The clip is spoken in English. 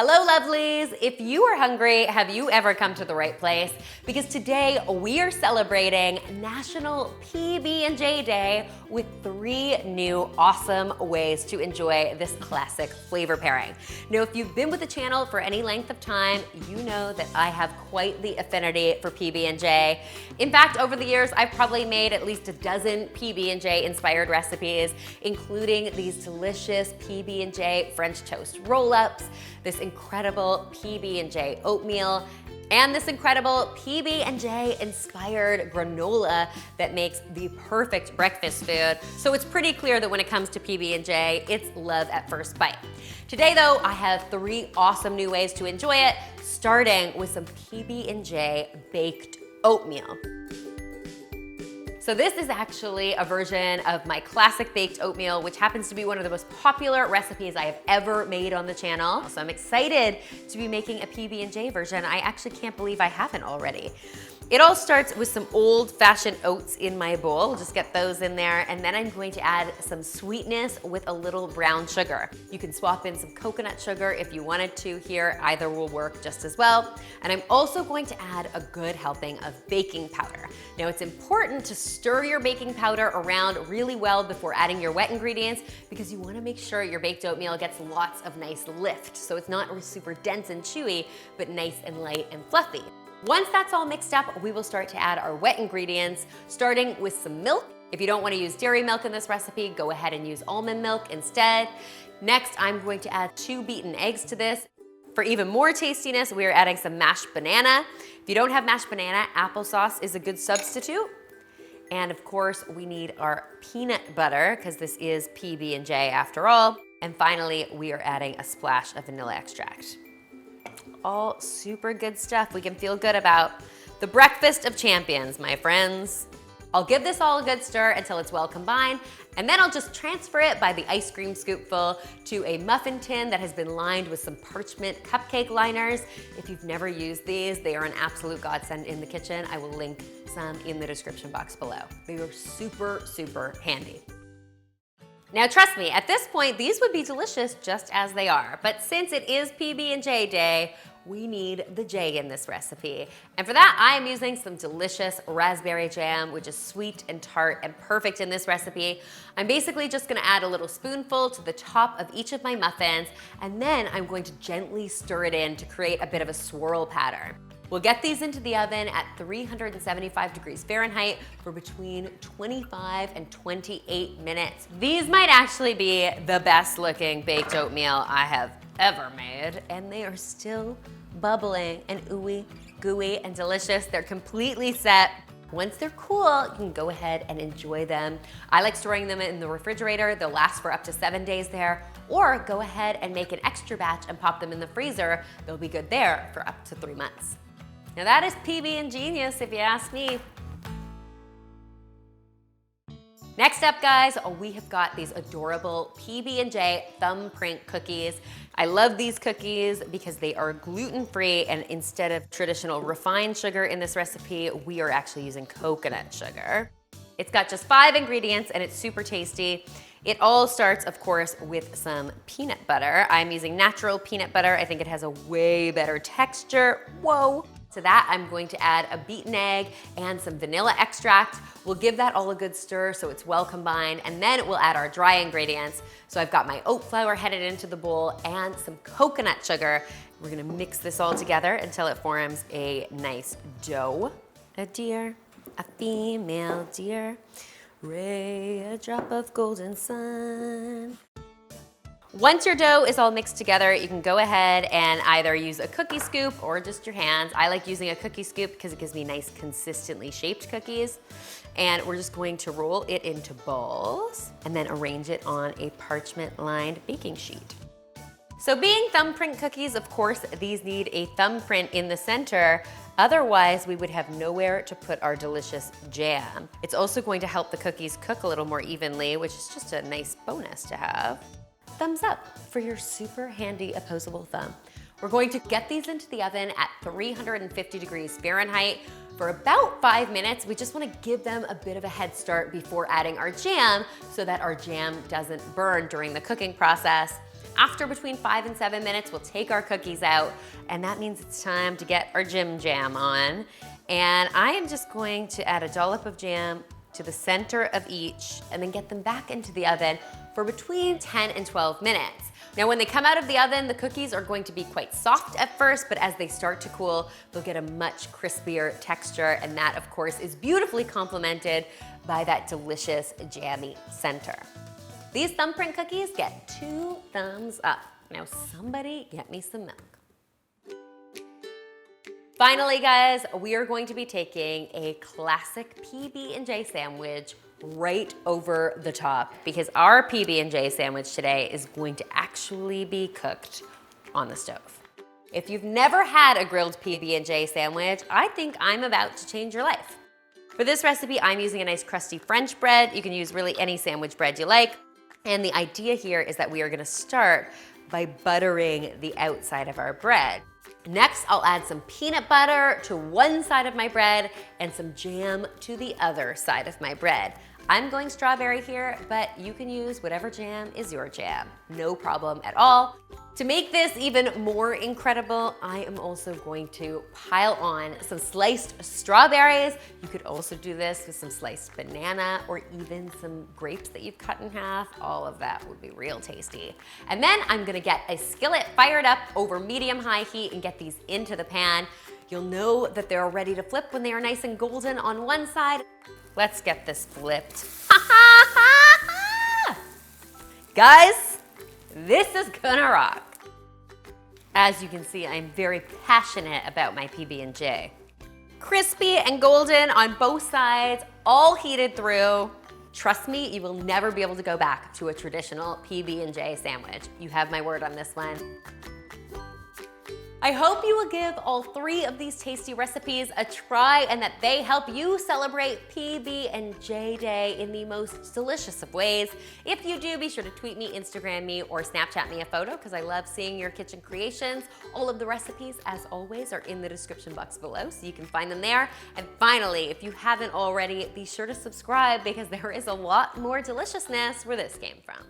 Hello, lovelies. If you are hungry, have you ever come to the right place? Because today we are celebrating National PB&J Day with 3 new awesome ways to enjoy this classic flavor pairing. Now, if you've been with the channel for any length of time, you know that I have quite the affinity for PB&J. In fact, over the years, I've probably made at least a dozen PB&J inspired recipes, including these delicious PB&J French toast roll-ups, this incredible PB&J oatmeal, and this incredible PB&J inspired granola that makes the perfect breakfast food. So it's pretty clear that when it comes to PB&J, it's love at first bite. Today though, I have 3 awesome new ways to enjoy it, starting with some PB&J baked oatmeal. So this is actually a version of my classic baked oatmeal, which happens to be one of the most popular recipes I have ever made on the channel. So I'm excited to be making a PB&J version. I actually can't believe I haven't already. It all starts with some old-fashioned oats in my bowl. We'll just get those in there, and then I'm going to add some sweetness with a little brown sugar. You can swap in some coconut sugar if you wanted to here. Either will work just as well. And I'm also going to add a good helping of baking powder. Now, it's important to stir your baking powder around really well before adding your wet ingredients because you want to make sure your baked oatmeal gets lots of nice lift. So it's not super dense and chewy, but nice and light and fluffy. Once that's all mixed up, we will start to add our wet ingredients, starting with some milk. If you don't want to use dairy milk in this recipe, go ahead and use almond milk instead. Next, I'm going to add 2 beaten eggs to this. For even more tastiness, we are adding some mashed banana. If you don't have mashed banana, applesauce is a good substitute. And of course, we need our peanut butter because this is PB&J after all. And finally, we are adding a splash of vanilla extract. All super good stuff we can feel good about. The breakfast of champions, my friends. I'll give this all a good stir until it's well combined, and then I'll just transfer it by the ice cream scoopful to a muffin tin that has been lined with some parchment cupcake liners. If you've never used these, they are an absolute godsend in the kitchen. I will link some in the description box below. They are super, super handy. Now trust me, at this point, these would be delicious just as they are. But since it is PB&J Day, we need the J in this recipe. And for that, I am using some delicious raspberry jam, which is sweet and tart and perfect in this recipe. I'm basically just gonna add a little spoonful to the top of each of my muffins, and then I'm going to gently stir it in to create a bit of a swirl pattern. We'll get these into the oven at 375 degrees Fahrenheit for between 25 and 28 minutes. These might actually be the best looking baked oatmeal I have ever made, and they are still bubbling and ooey gooey and delicious. They're completely set. Once they're cool, you can go ahead and enjoy them. I like storing them in the refrigerator. They'll last for up to 7 days there, or go ahead and make an extra batch and pop them in the freezer. They'll be good there for up to 3 months. Now that is PB and genius, if you ask me. Next up, guys, we have got these adorable PB&J thumbprint cookies. I love these cookies because they are gluten-free, and instead of traditional refined sugar in this recipe, we are actually using coconut sugar. It's got just 5 ingredients and it's super tasty. It all starts, of course, with some peanut butter. I'm using natural peanut butter. I think it has a way better texture. Whoa. To that, I'm going to add a beaten egg and some vanilla extract. We'll give that all a good stir so it's well combined, and then we'll add our dry ingredients. So I've got my oat flour headed into the bowl and some coconut sugar. We're gonna mix this all together until it forms a nice dough. A deer, a female deer, ray, a drop of golden sun. Once your dough is all mixed together, you can go ahead and either use a cookie scoop or just your hands. I like using a cookie scoop because it gives me nice, consistently shaped cookies. And we're just going to roll it into balls and then arrange it on a parchment-lined baking sheet. So being thumbprint cookies, of course, these need a thumbprint in the center. Otherwise, we would have nowhere to put our delicious jam. It's also going to help the cookies cook a little more evenly, which is just a nice bonus to have. Thumbs up for your super handy opposable thumb. We're going to get these into the oven at 350 degrees Fahrenheit for about 5 minutes. We just want to give them a bit of a head start before adding our jam so that our jam doesn't burn during the cooking process. After between 5 and 7 minutes, we'll take our cookies out, and that means it's time to get our Jim Jam on. And I am just going to add a dollop of jam to the center of each and then get them back into the oven for between 10 and 12 minutes. Now, when they come out of the oven, the cookies are going to be quite soft at first, but as they start to cool, they'll get a much crispier texture, and that, of course, is beautifully complemented by that delicious jammy center. These thumbprint cookies get 2 thumbs up. Now, somebody get me some milk. Finally, guys, we are going to be taking a classic PB&J sandwich right over the top, because our PB&J sandwich today is going to actually be cooked on the stove. If you've never had a grilled PB&J sandwich, I think I'm about to change your life. For this recipe, I'm using a nice crusty French bread. You can use really any sandwich bread you like. And the idea here is that we are gonna start by buttering the outside of our bread. Next, I'll add some peanut butter to one side of my bread and some jam to the other side of my bread. I'm going strawberry here, but you can use whatever jam is your jam. No problem at all. To make this even more incredible, I am also going to pile on some sliced strawberries. You could also do this with some sliced banana or even some grapes that you've cut in half. All of that would be real tasty. And then I'm gonna get a skillet fired up over medium-high heat and get these into the pan. You'll know that they're ready to flip when they are nice and golden on one side. Let's get this flipped. Guys, this is gonna rock. As you can see, I'm very passionate about my PB&J. Crispy and golden on both sides, all heated through. Trust me, you will never be able to go back to a traditional PB&J sandwich. You have my word on this one. I hope you will give all 3 of these tasty recipes a try and that they help you celebrate PB&J Day in the most delicious of ways. If you do, be sure to tweet me, Instagram me, or Snapchat me a photo, because I love seeing your kitchen creations. All of the recipes, as always, are in the description box below, so you can find them there. And finally, if you haven't already, be sure to subscribe, because there is a lot more deliciousness where this came from.